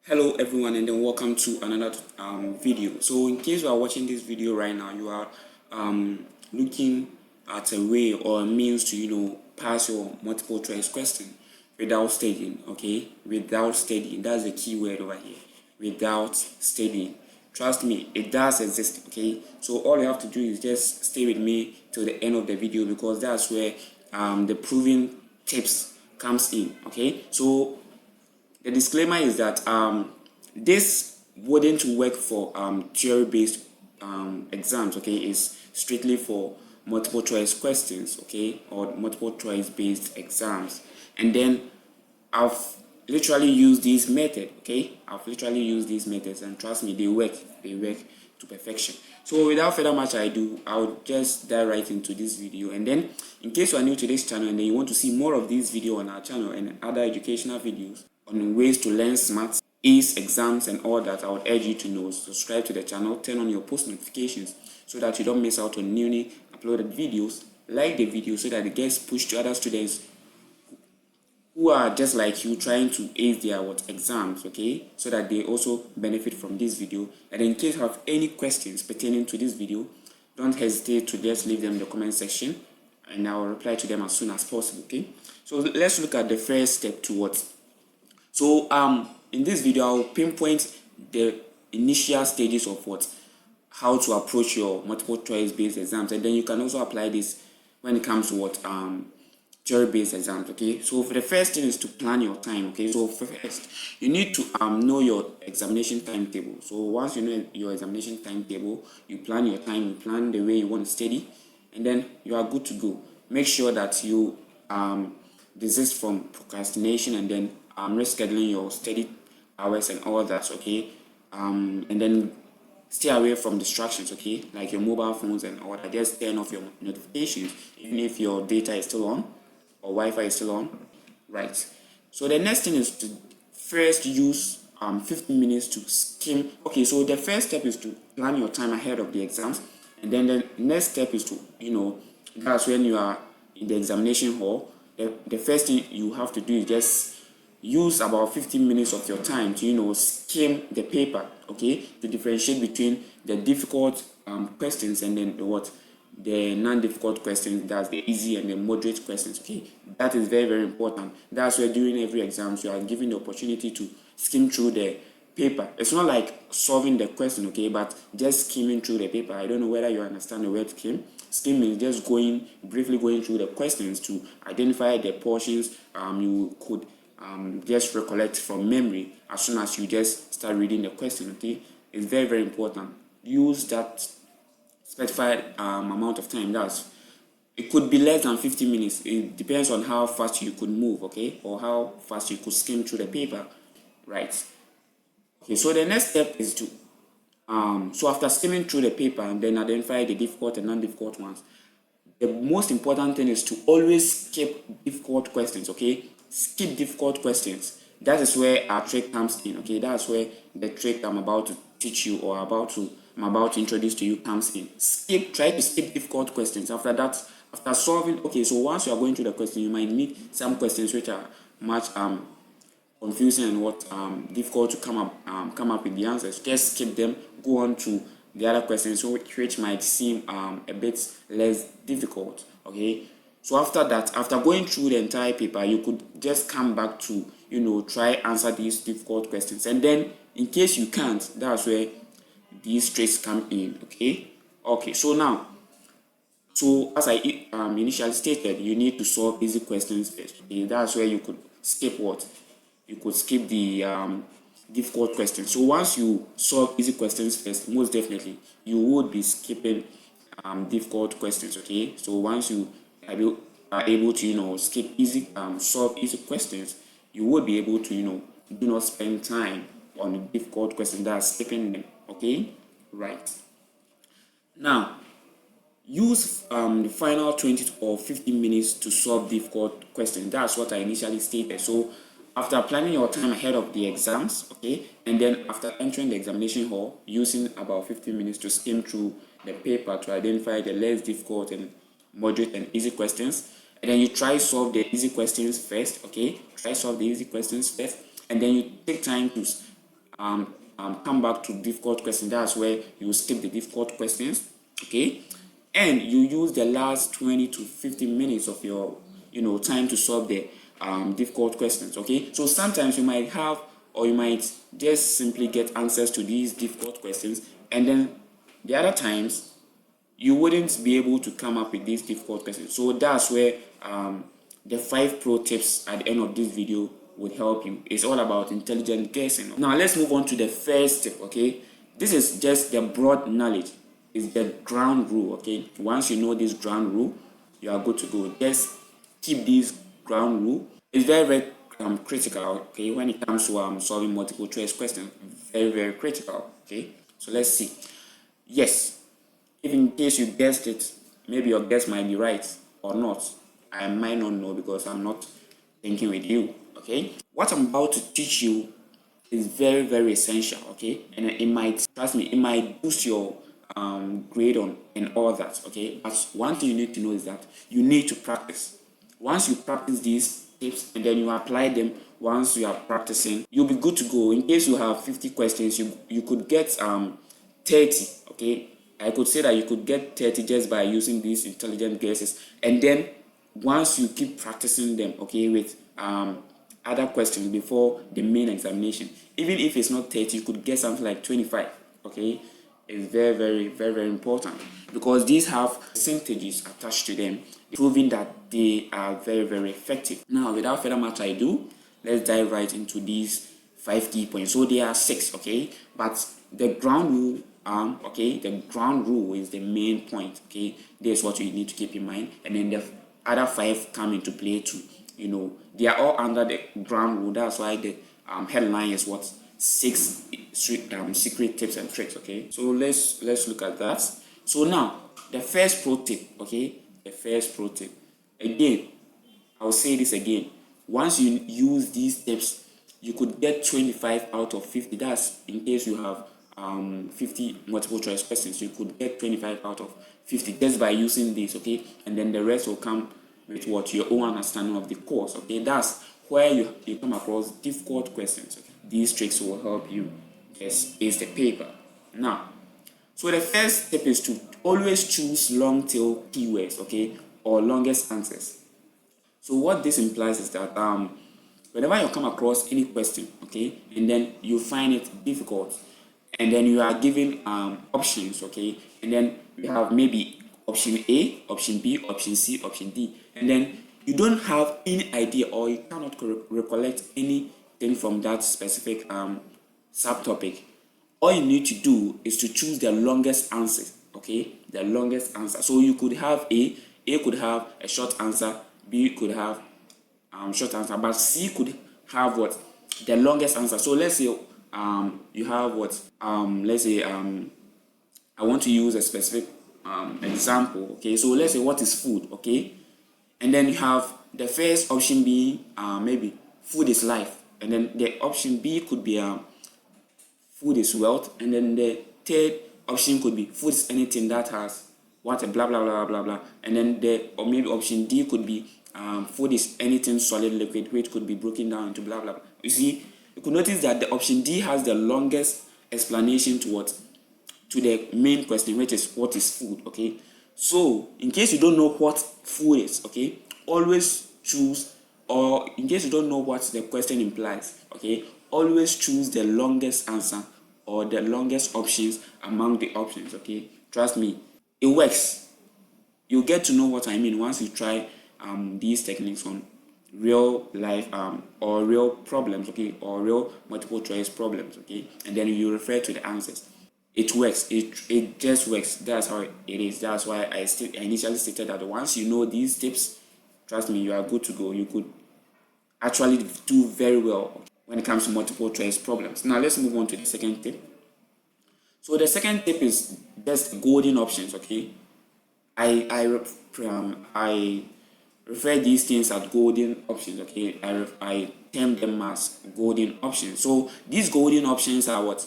Hello everyone, and then welcome to another video. So in case you are watching this video right now, you are looking at a way or a means to pass your multiple choice question without studying. Okay, without studying, that's the key word over here. Without studying, trust me, it does exist. Okay, so all you have to do is just stay with me till the end of the video, because that's where the proven tips comes in. Okay, so the disclaimer is that this wouldn't work for theory-based exams. Okay, it's strictly for multiple choice questions, okay, or multiple choice based exams. And then I've literally used this method. Okay, I've literally used these methods, and trust me, they work to perfection. So without further much ado, I'll just dive right into this video. And then in case you are new to this channel and then you want to see more of this video on our channel and other educational videos on ways to learn smart, ace exams and all that, I would urge you to subscribe to the channel, turn on your post notifications so that you don't miss out on newly uploaded videos. Like the video so that it gets pushed to other students who are just like you trying to ace their exams, okay, so that they also benefit from this video. And in case you have any questions pertaining to this video, don't hesitate to just leave them in the comment section and I'll reply to them as soon as possible. Okay, so let's look at the first step towards. So in this video I'll pinpoint the initial stages of how to approach your multiple choice based exams, and then you can also apply this when it comes to theory based exams. Okay, so for the first thing is to plan your time. Okay, so first you need to know your examination timetable. So once you know your examination timetable, you plan your time, you plan the way you want to study, and then you are good to go. Make sure that you desist from procrastination, and then rescheduling your study hours and all that. Okay, and then stay away from distractions, okay, like your mobile phones and all that. Just turn off your notifications even if your data is still on or Wi-Fi is still on, right? So the next thing is to first use 15 minutes to skim. Okay, so the first step is to plan your time ahead of the exams, and then the next step is to that's when you are in the examination hall. The first thing you have to do is just use about 15 minutes of your time to skim the paper, okay, to differentiate between the difficult questions and then the non-difficult questions. That's the easy and the moderate questions. Okay, that is very, very important. That's where during every exam you are given the opportunity to skim through the paper. It's not like solving the question, okay, but just skimming through the paper. I don't know whether you understand the word skim. Skim is just briefly going through the questions to identify the portions you could just recollect from memory as soon as you just start reading the question. Okay, it's very, very important. Use that specified amount of time. It could be less than 50 minutes. It depends on how fast you could move, okay, or how fast you could skim through the paper, right? Okay, so the next step is to so after skimming through the paper and then identify the difficult and non-difficult ones, the most important thing is to always skip difficult questions. Okay, skip difficult questions. That is where our trick comes in. Okay, that's where the trick I'm about to teach you or I'm about to introduce to you comes in. Try to skip difficult questions. After that, after solving, okay, so once you are going through the question, you might meet some questions which are much confusing and difficult to come up with the answers. Just skip them, go on to the other questions which might seem a bit less difficult. Okay, so after that, after going through the entire paper, you could just come back to try answer these difficult questions, and then in case you can't, that's where these tricks come in. Okay, so now, so as I initially stated, you need to solve easy questions first. Okay, that's where you could skip you could skip the difficult questions. So once you solve easy questions first, most definitely you would be skipping difficult questions. Okay, so once you are able to skip solve easy questions, you would be able to do not spend time on the difficult questions, that's skipping them. Okay, right. Now use the final 20 or 15 minutes to solve difficult questions. That's what I initially stated. So after planning your time ahead of the exams, okay, and then after entering the examination hall, using about 15 minutes to skim through the paper to identify the less difficult and moderate and easy questions, and then you try solve the easy questions first. Okay, try solve the easy questions first, and then you take time to come back to difficult questions. That's where you skip the difficult questions, okay, and you use the last 20 to 50 minutes of your time to solve the difficult questions, okay. So sometimes you might have, or you might just simply get answers to these difficult questions, and then the other times you wouldn't be able to come up with these difficult questions. So that's where the 5 pro tips at the end of this video would help you. It's all about intelligent guessing. Now let's move on to the first tip, okay. This is just the broad knowledge. It's the ground rule, okay. Once you know this ground rule, you are good to go. Just keep this ground rule. It's very, very critical, okay, when it comes to solving multiple choice questions. Very, very critical, okay. So let's see. Yes, if in case you guessed it, maybe your guess might be right or not. I might not know because I'm not thinking with you, okay. What I'm about to teach you is very, very essential, okay, and it might, trust me, it might boost your grade on and all that, okay. But one thing you need to know is that you need to practice. Once you practice these tips and then you apply them, once you are practicing, you'll be good to go. In case you have 50 questions, you could get 30, okay. I could say that you could get 30 just by using these intelligent guesses, and then once you keep practicing them, okay, with other questions before the main examination, even if it's not 30, you could get something like 25, okay. It's very, very, very, very important because these have percentages attached to them, proving that they are very, very effective. Now, without further much ado, let's dive right into these 5 key points. So there are 6, okay, but the ground rule, okay, the ground rule is the main point, okay. That's what you need to keep in mind, and then the other 5 come into play too. They are all under the ground rule. That's why the headline is what 6 secret tips and tricks, okay. So let's look at that. So now the first pro tip, okay, the first pro tip, again, I'll say this again, once you use these tips, you could get 25 out of 50. That's in case you have 50 multiple choice questions, you could get 25 out of 50 just by using this, okay, and then the rest will come with what your own understanding of the course, okay. That's where you come across difficult questions, okay? These tricks will help you just ace the paper. Now, so the first tip is to always choose long tail keywords, okay, or longest answers. So what this implies is that whenever you come across any question, okay, and then you find it difficult, and then you are given options, okay, and then you have maybe option A, option B, option C, option D, and then you don't have any idea or you cannot recollect anything from that specific subtopic. All you need to do is to choose the longest answer, okay, the longest answer. So you could have A could have a short answer, B could have short answer, but C could have what, the longest answer. So let's say you have what, let's say I want to use a specific example, okay. So let's say, what is food, okay, and then you have the first option being maybe food is life, and then the option B could be food is wealth, and then the third option could be food is anything that has what, a blah blah blah blah blah, and then or maybe option D could be food is anything solid liquid, which could be broken down into blah blah blah. You see, you could notice that the option D has the longest explanation to the main question, which is what is food, okay. So in case you don't know what food is, okay, always choose, or in case you don't know what the question implies, okay, always choose the longest answer or the longest options among the options, okay. Trust me, it works. You'll get to know what I mean once you try these techniques on real life or real problems, okay, or real multiple choice problems, okay, and then you refer to the answers. It works. It just works. That's how it is. That's why I initially stated that once you know these tips, trust me, you are good to go. You could actually do very well when it comes to multiple choice problems. Now let's move on to the second tip. So the second tip is just golden options, okay. I refer these things as golden options, okay. I term them as golden options. So these golden options are what?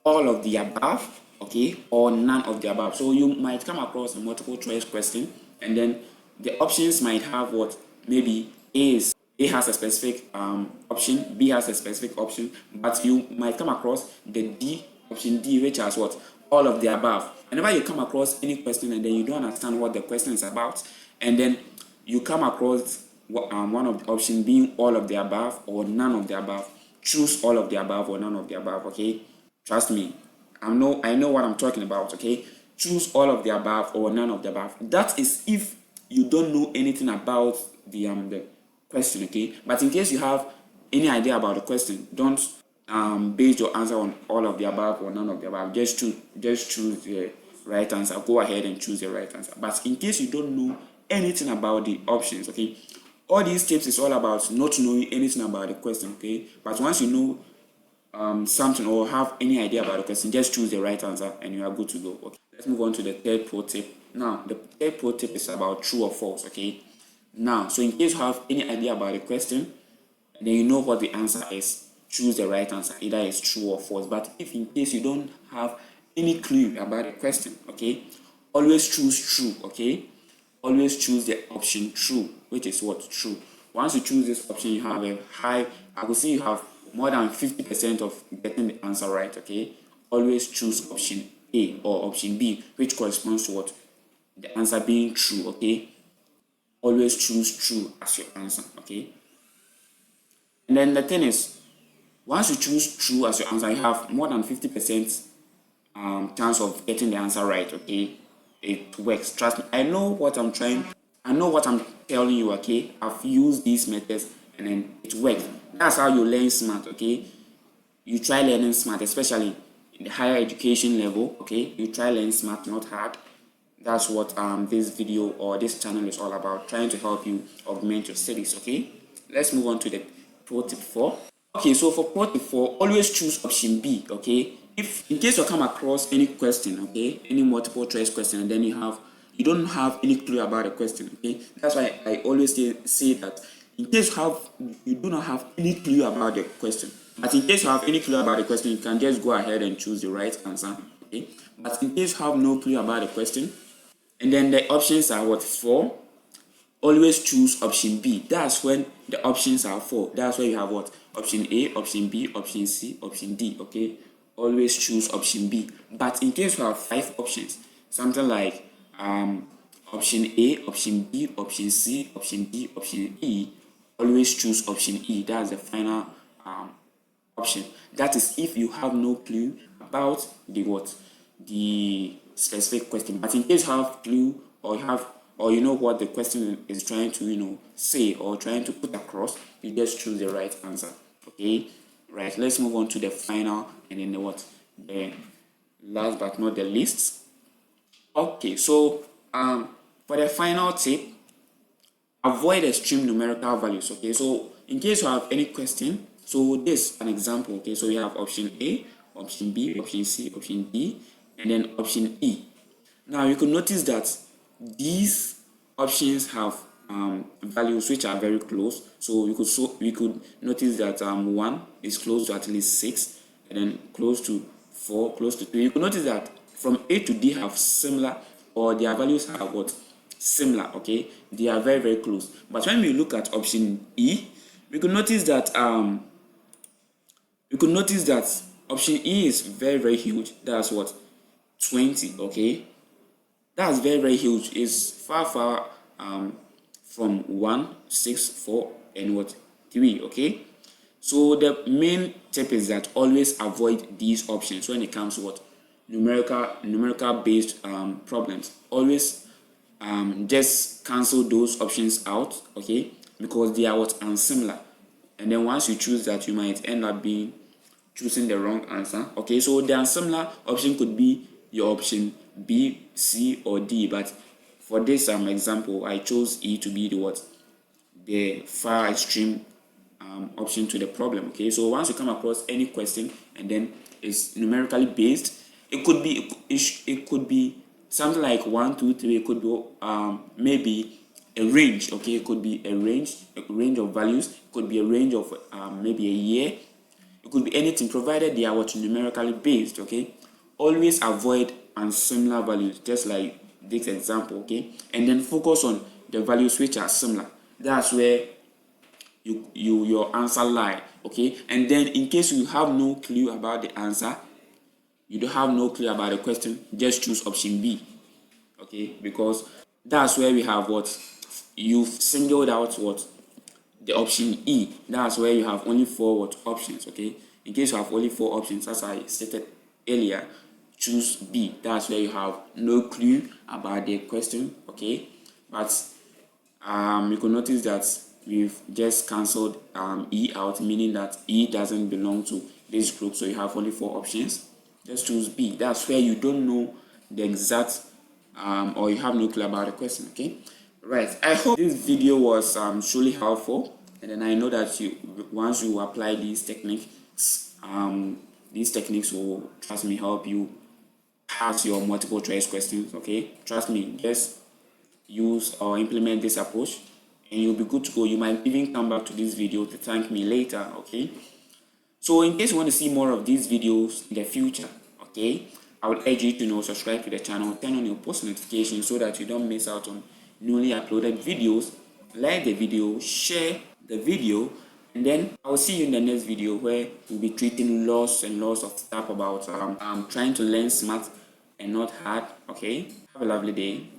All of the above, okay, or none of the above. So you might come across a multiple choice question, and then the options might have what, maybe A is A has a specific option, B has a specific option, but you might come across the D, option D, which has what? All of the above. Whenever you come across any question and then you don't understand what the question is about, and then you come across one of the option being all of the above or none of the above, choose all of the above or none of the above, okay? Trust me, I know what I'm talking about, okay? Choose all of the above or none of the above. That is if you don't know anything about the question, okay? But in case you have any idea about the question, don't base your answer on all of the above or none of the above. Just choose the right answer. Go ahead and choose the right answer. But in case you don't know anything about the options, okay, all these tips is all about not knowing anything about the question, okay? But once you know something or have any idea about the question, just choose the right answer and you are good to go. Okay, let's move on to the third pro tip. Now, the third pro tip is about true or false, okay? Now, so in case you have any idea about the question, and then you know what the answer is, choose the right answer. Either it's true or false. But if in case you don't have any clue about the question, okay, always choose true, okay? Always choose the option true, which is what? True. Once you choose this option, you have a high, I would say you have more than 50% of getting the answer right, okay? Always choose option A or option B, which corresponds to what? The answer being true, okay? Always choose true as your answer, okay? And then the thing is, once you choose true as your answer, you have more than 50% chance of getting the answer right, okay? It works. Trust me. I know what I'm telling you, okay? I've used these methods and then it works. That's how you learn smart, okay? You try learning smart, especially in the higher education level, okay? You try learning smart, not hard. That's what this video or this channel is all about, trying to help you augment your studies, okay? Let's move on to the pro tip 4. Okay, so for pro tip 4, always choose option B, okay? If in case you come across any question, okay, any multiple choice question, and then you don't have any clue about the question, okay? That's why I always say that in case you do not have any clue about the question, but in case you have any clue about the question, you can just go ahead and choose the right answer, okay? But in case you have no clue about the question, and then the options are what? 4. Always choose option B. That's when the options are 4. That's where you have what? Option A, option B, option C, option D, okay? Always choose option B. But in case you have 5 options, something like option A, option B, option C, option D, option E, always choose option E. That's the final option. That is if you have no clue about the specific question. But in case you have clue or you know what the question is trying to say or trying to put across, you just choose the right answer. Okay, right. Let's move on to the final and then the last but not the least. Okay, so for the final tip, avoid extreme numerical values. Okay, so in case you have any question, so this is an example. Okay, so you have option A, option B, option C, option D, and then option E. Now you could notice that these options have values which are very close. So we could notice that 1 is close to at least 6, and then close to 4, close to 3. You could notice that from A to D have similar, or their values are what? Similar, okay? They are very, very close. But when we look at option E, we could notice that option E is very, very huge. That's what? 20, okay? That's very, very huge. It's far from 1, 6, 4, and 3, okay? So the main tip is that always avoid these options when it comes to numerical based problems. Always just cancel those options out, okay? Because they are unsimilar. And then once you choose that, you might end up choosing the wrong answer, okay? So the unsimilar option could be your option B, C, or D, but for this example, I chose E to be the far extreme option to the problem. Okay, so once you come across any question and then it's numerically based, it could be something like 1, 2, 3. It could be maybe a range. Okay, it could be a range of values. It could be a range of maybe a year. It could be anything, provided they are numerically based. Okay, always avoid unsimilar values, just like this example. Okay, and then focus on the values which are similar. That's where your answer lie. Okay, and then in case you have no clue about the answer, you don't have no clue about the question, just choose option B. Okay, because that's where we have what you've singled out, what the option E. That's where you have only 4 what options. Okay, in case you have only 4 options, as I stated earlier, choose B. That's where you have no clue about the question. Okay, but you can notice that we've just cancelled E out, meaning that E doesn't belong to this group, so you have only 4 options. Just choose B. That's where you don't know the exact or you have no clue about the question. Okay, right. I hope this video was truly helpful, and then I know that once you apply these techniques will, trust me, help you pass your multiple choice questions. Okay, trust me, just use or implement this approach and you'll be good to go. You might even come back to this video to thank me later. Okay, so in case you want to see more of these videos in the future, okay, I would urge you to subscribe to the channel, turn on your post notifications so that you don't miss out on newly uploaded videos. Like the video, share the video, and then I'll see you in the next video where we'll be treating lots and lots of stuff about trying to learn smart and not hard. Okay, have a lovely day.